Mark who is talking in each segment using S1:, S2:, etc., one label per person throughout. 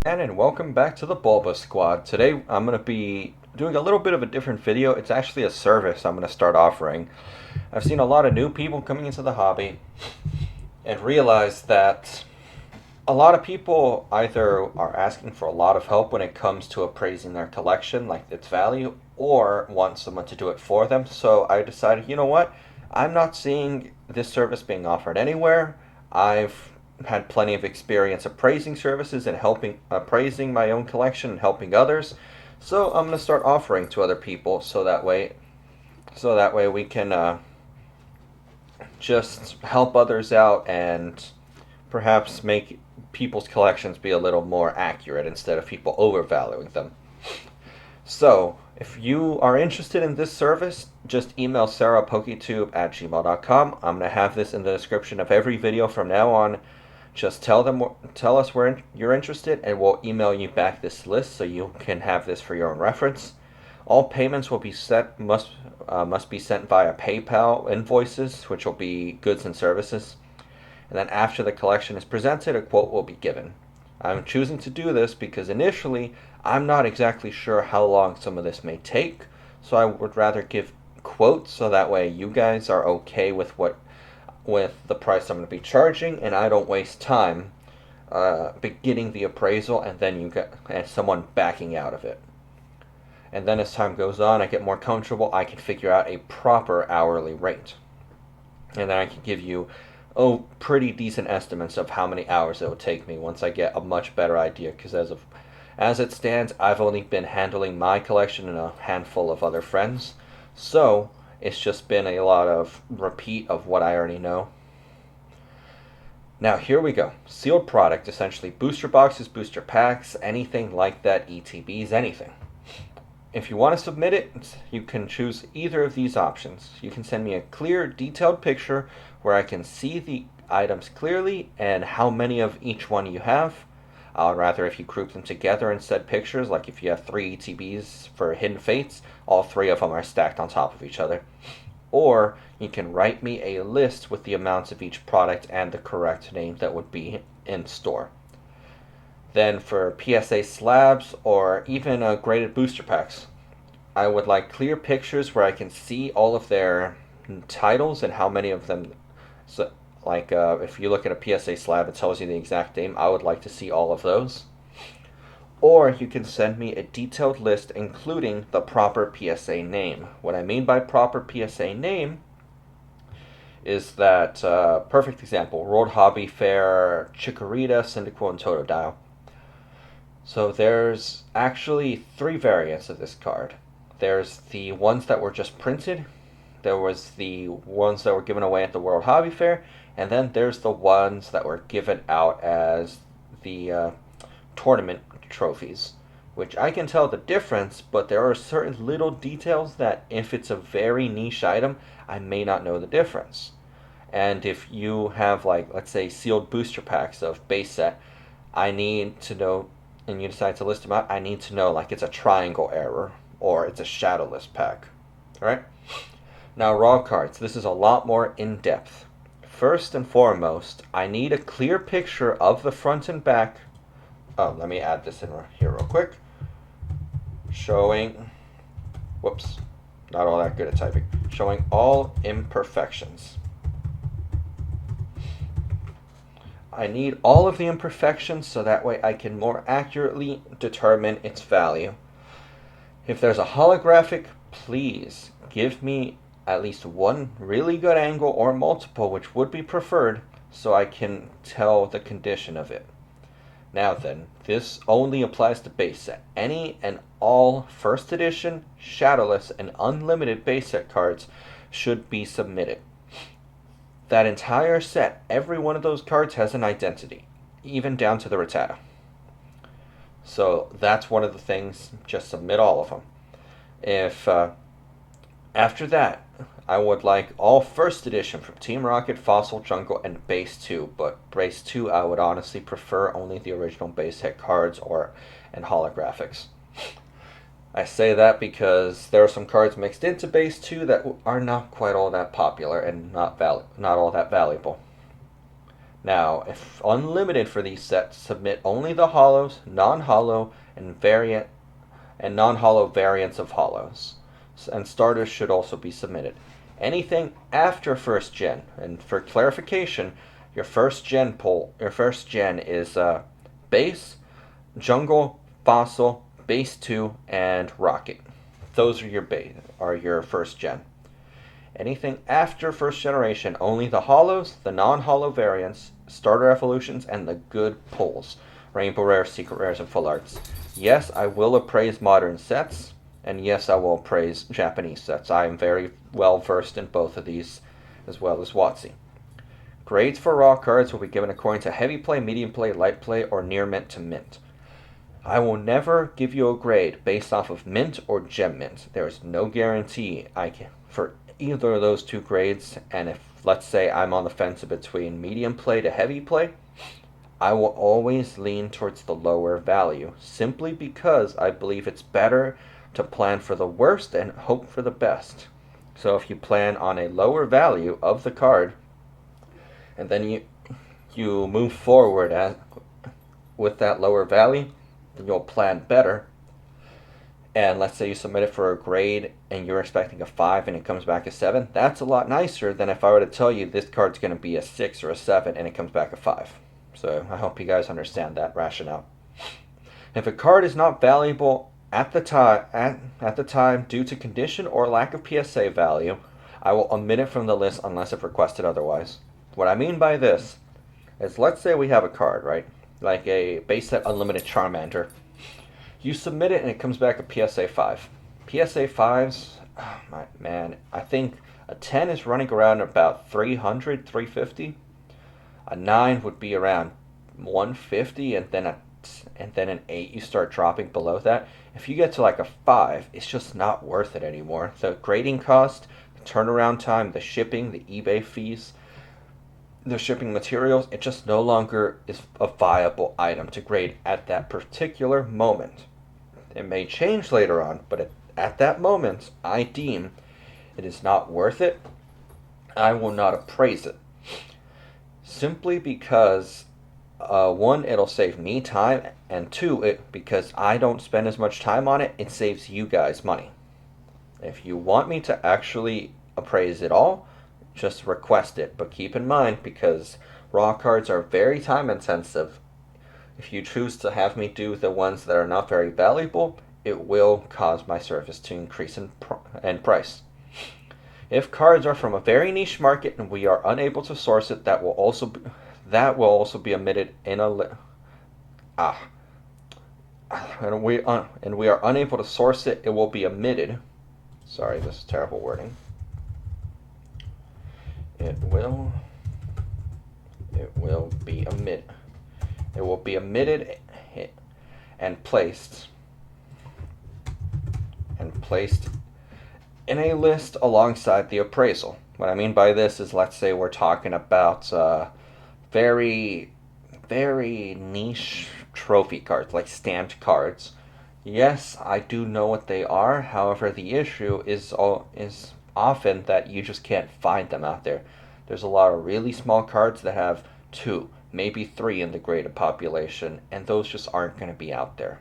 S1: And welcome back to the Bulba Squad. Today I'm going to be doing a little bit of a different video. It's actually a service I'm going to start offering. I've seen a lot of new people coming into the hobby and realized that a lot of people either are asking for a lot of help when it comes to appraising their collection, like its value, or want someone to do it for them. So I decided, you know what? I'm not seeing this service being offered anywhere. I've had plenty of experience appraising services and helping appraising my own collection and helping others. So I'm going to start offering to other people so that way we can just help others out and perhaps make people's collections be a little more accurate instead of people overvaluing them. So, if you are interested in this service, just email sarahpoketube@gmail.com. I'm going to have this in the description of every video from now on. Just tell us where you're interested, and we'll email you back this list so you can have this for your own reference. All payments will be must be sent via PayPal invoices, which will be goods and services. And then after the collection is presented, a quote will be given. I'm choosing to do this because initially I'm not exactly sure how long some of this may take, so I would rather give quotes so that way you guys are okay with the price I'm going to be charging, and I don't waste time beginning the appraisal and then you get and someone backing out of it. And then as time goes on, I get more comfortable. I can figure out a proper hourly rate, and then I can give you pretty decent estimates of how many hours it will take me once I get a much better idea. Because as it stands, I've only been handling my collection and a handful of other friends, so it's just been a lot of repeat of what I already know. Now here we go. Sealed product, essentially booster boxes, booster packs, anything like that, ETBs, anything. If you want to submit it, you can choose either of these options. You can send me a clear, detailed picture where I can see the items clearly and how many of each one you have. I'd rather if you group them together in said pictures, like if you have 3 ETBs for Hidden Fates, all 3 of them are stacked on top of each other. Or you can write me a list with the amounts of each product and the correct name that would be in store. Then for PSA slabs or even graded booster packs, I would like clear pictures where I can see all of their titles and how many of them. So, if you look at a PSA slab, it tells you the exact name. I would like to see all of those. Or you can send me a detailed list including the proper PSA name. What I mean by proper PSA name is that, perfect example, World Hobby Fair, Chikorita, Cyndaquil, and Totodile. So there's actually 3 variants of this card. There's the ones that were just printed, there was the ones that were given away at the World Hobby Fair, and then there's the ones that were given out as the tournament trophies, which I can tell the difference, but there are certain little details that if it's a very niche item, I may not know the difference. And if you have, like, let's say sealed booster packs of base set, I need to know, and you decide to list them out, I need to know, like, it's a triangle error or it's a shadowless pack. Alright? Now, raw cards. This is a lot more in depth. First and foremost, I need a clear picture of the front and back. Let me add this in here real quick. Showing, whoops, not all that good at typing. Showing all imperfections. I need all of the imperfections so that way I can more accurately determine its value. If there's a holographic, please give me at least one really good angle or multiple, which would be preferred, so I can tell the condition of it. Now then, this only applies to base set. Any and all first edition, shadowless, and unlimited base set cards should be submitted. That entire set, every one of those cards has an identity, even down to the Rattata. So that's one of the things, just submit all of them. If after that, I would like all first edition from Team Rocket, Fossil, Jungle, and Base 2, but Base 2 I would honestly prefer only the original base set cards and holographics. I say that because there are some cards mixed into Base 2 that are not quite all that popular and not all that valuable. Now, if unlimited for these sets, submit only the hollows, non-hollow, and non-hollow variants of hollows. And starters should also be submitted. Anything after first gen, and for clarification, your first gen is base, jungle, fossil, base 2, and rocket. Those are your first gen. Anything after first generation, only the hollows, the non-hollow variants, starter evolutions, and the good pulls. Rainbow rares, secret rares, and full arts. Yes, I will appraise modern sets, and yes, I will appraise Japanese sets. I am very well versed in both of these, as well as WotC. Grades for raw cards will be given according to heavy play, medium play, light play, or near mint to mint. I will never give you a grade based off of mint or gem mint. There is no guarantee for either of those two grades, and if, let's say, I'm on the fence between medium play to heavy play, I will always lean towards the lower value, simply because I believe it's better to plan for the worst and hope for the best. So if you plan on a lower value of the card, and then you move forward with that lower value, then you'll plan better. And let's say you submit it for a grade and you're expecting a 5 and it comes back a 7, that's a lot nicer than if I were to tell you this card's going to be a 6 or a 7 and it comes back a 5. So I hope you guys understand that rationale. If a card is not valuable at the time due to condition or lack of PSA value, I will omit it from the list unless if requested otherwise. What I mean by this is, let's say we have a card, right? Like a base set unlimited Charmander. You submit it and it comes back a PSA 5. PSA 5s, oh my man, I think a 10 is running around about 300, 350. A 9 would be around 150, and then an 8 you start dropping below that. If you get to like a 5, it's just not worth it anymore. The grading cost, the turnaround time, the shipping, the eBay fees, the shipping materials, it just no longer is a viable item to grade at that particular moment. It may change later on, but at that moment, I deem it is not worth it. I will not appraise it. Simply because, one, it'll save me time, and two, because I don't spend as much time on it, it saves you guys money. If you want me to actually appraise it all, just request it. But keep in mind, because raw cards are very time intensive, if you choose to have me do the ones that are not very valuable, it will cause my service to increase in price. If cards are from a very niche market and we are unable to source it, that will also be omitted in a and we are unable to source it, it will be omitted. Sorry, this is terrible wording. It will be omitted. It will be omitted and placed in a list alongside the appraisal. What I mean by this is, let's say we're talking about very, very niche trophy cards, like stamped cards. Yes, I do know what they are. However, the issue is often that you just can't find them out there. There's a lot of really small cards that have 2, maybe 3 in the graded population, and those just aren't going to be out there.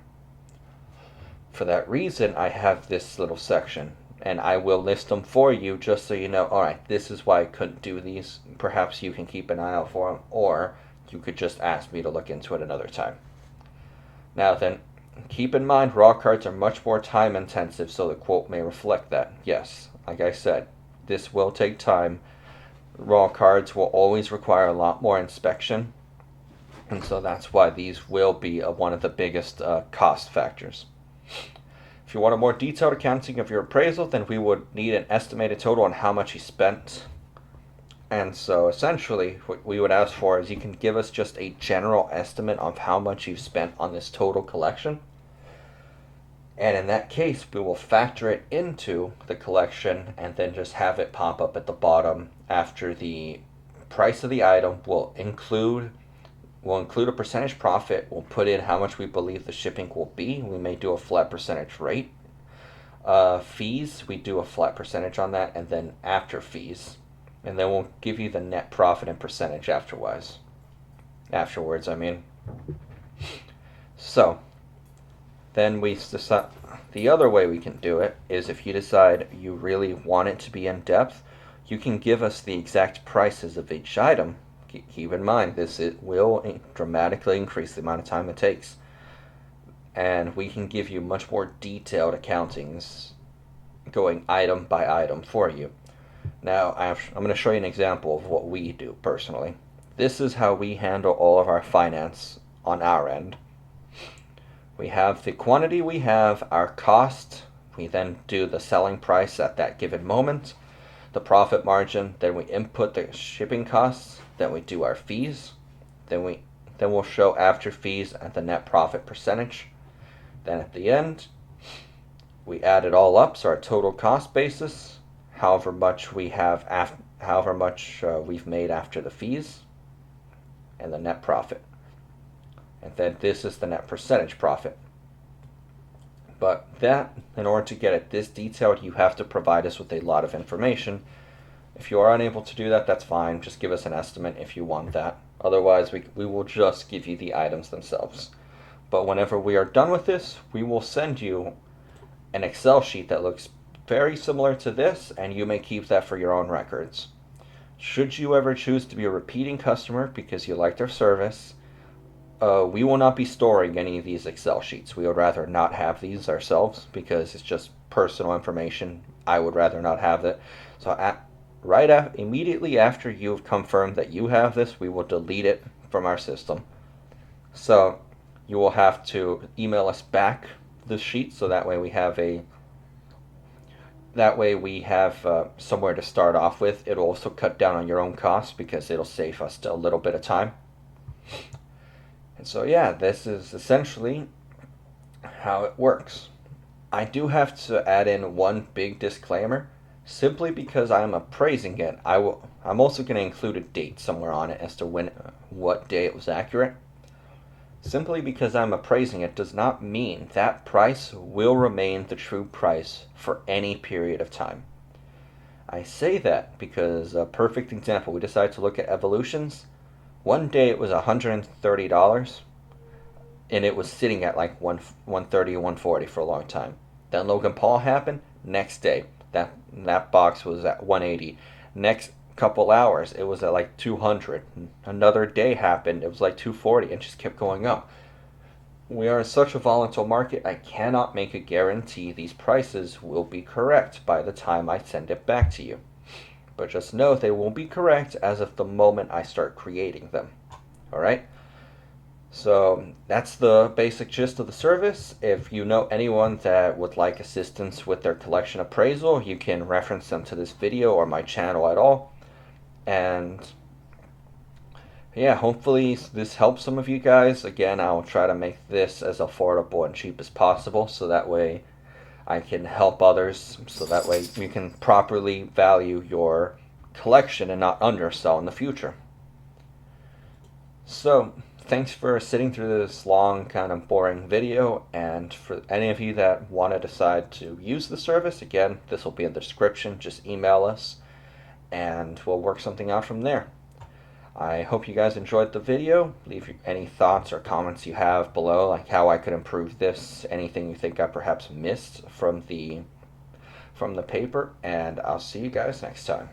S1: For that reason, I have this little section, and I will list them for you just so you know, alright, this is why I couldn't do these. Perhaps you can keep an eye out for them, or you could just ask me to look into it another time. Now then, keep in mind, raw cards are much more time intensive, so the quote may reflect that. Yes, like I said, this will take time. Raw cards will always require a lot more inspection, and so that's why these will be one of the biggest cost factors. If you want a more detailed accounting of your appraisal, then we would need an estimated total on how much you spent. And so essentially what we would ask for is you can give us just a general estimate of how much you've spent on this total collection. And in that case, we will factor it into the collection and then just have it pop up at the bottom after the price of the item. We'll include a percentage profit. We'll put in how much we believe the shipping will be. We may do a flat percentage rate. Fees, we do a flat percentage on that, and then after fees. And then we'll give you the net profit and percentage afterwards. afterwards, I mean. So, then we decide, the other way we can do it is if you decide you really want it to be in depth, you can give us the exact prices of each item. Keep in mind, it will dramatically increase the amount of time it takes. And we can give you much more detailed accountings going item by item for you. Now, I'm going to show you an example of what we do personally. This is how we handle all of our finance on our end. We have the quantity we have, our cost, we then do the selling price at that given moment, the profit margin, then we input the shipping costs, then we do our fees, then we'll show after fees at the net profit percentage. Then at the end, we add it all up, so our total cost basis, however much we have however much we've made after the fees, and the net profit. And then this is the net percentage profit. But that, in order to get it this detailed, you have to provide us with a lot of information. If you are unable to do that, that's fine. Just give us an estimate if you want that. Otherwise, we will just give you the items themselves. But whenever we are done with this, we will send you an Excel sheet that looks very similar to this, and you may keep that for your own records. Should you ever choose to be a repeating customer because you liked our service, we will not be storing any of these Excel sheets. We would rather not have these ourselves because it's just personal information. I would rather not have it. So immediately after you've confirmed that you have this, we will delete it from our system. So you will have to email us back the sheet, so that way we have somewhere to start off with. It'll also cut down on your own costs because it'll save us a little bit of time. And so yeah, this is essentially how it works. I do have to add in one big disclaimer. Simply because I'm appraising it, I'm also going to include a date somewhere on it as to what day it was accurate. Simply because I'm appraising it does not mean that price will remain the true price for any period of time. I say that because a perfect example, we decided to look at Evolutions. One day it was $130, and it was sitting at like 130, 140 for a long time. Then Logan Paul happened. Next day, that box was at 180. Next couple hours, it was at like 200. Another day happened, it was like 240, and just kept going up. We are in such a volatile market, I cannot make a guarantee these prices will be correct by the time I send it back to you. But just know they won't be correct as of the moment I start creating them. Alright? So that's the basic gist of the service. If you know anyone that would like assistance with their collection appraisal, you can reference them to this video or my channel at all. And yeah, hopefully this helps some of you guys. Again, I'll try to make this as affordable and cheap as possible, so that way I can help others, so that way you can properly value your collection and not undersell in the future. So, thanks for sitting through this long, kind of boring video, and for any of you that want to decide to use the service, again, this will be in the description. Just email us, and we'll work something out from there. I hope you guys enjoyed the video. Leave any thoughts or comments you have below, like how I could improve this, anything you think I perhaps missed from the paper, and I'll see you guys next time.